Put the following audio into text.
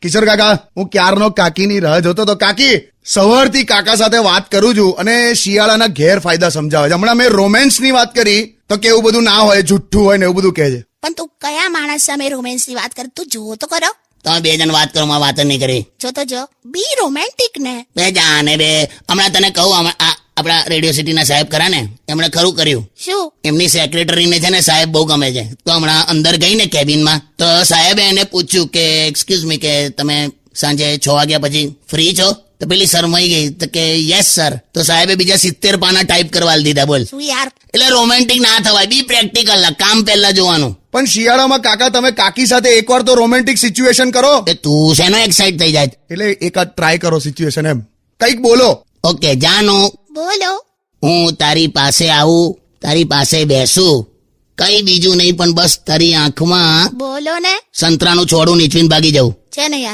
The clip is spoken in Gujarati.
કિશોર કાકા, હું ક્યારનો કાકીની રાહ જોતો તો. કાકી, સવારથી કાકા સાથે વાત કરું છું અને શિયાળાના ગેરફાયદા સમજાવે છે. હમણાં મેં રોમેન્સની વાત કરી તો કેવું બધું ના હોય, જુઠ્ઠું હોય ને એવું બધું કહે છે. પણ તું કયા માણસ સામે રોમેન્સ ની વાત કર? તું જુઓ તો કરો. તમે બે જણ વાત કરો, માં વાત જ નહીં કરી. જો તો જો, બી રોમેન્ટિક ને. બે જાને બે. હમણાં તને કહું, આપણા રેડિયો સિટીના સાહેબ ખરા ને, એમણે ખરું કર્યું. શું? એમની સેક્રેટરીને છે ને સાહેબ બહુ ગમે છે. તો હમણાં અંદર ગઈ ને કેબિનમાં, તો સાહેબે એને પૂછ્યું કે એક્સક્યુઝ મી, કે તમે સાંજે 6 વાગ્યા પછી ફ્રી છો? તો પેલી શરમાઈ ગઈ તો કે યસ સર. તો સાહેબે બીજા 70 પાના ટાઈપ કરવા દીધા. બોલ. શું યાર? એટલે રોમેન્ટિક ના થવાય, બી પ્રેક્ટિકલ, કામ પહેલા જોવાનું. પણ શિયાળામાં કાકા તમે કાકી સાથે એકવાર તો રોમેન્ટિક સિચ્યુએશન કરો. એ તું શેનો એક્સાઇટ થઈ જાય? એટલે એકાદ ટ્રાય કરો સિચ્યુએશન, એમ કંઈક બોલો. ઓકે, જાનું બોલો. હું તારી પાસે આવું, તારી પાસે બેસું, કઈ બીજું નહીં પણ બસ તારી આંખમાં બોલો ને. સંતરાનું છોડું નીચવીને ભાગી જવું. છે ને યાર.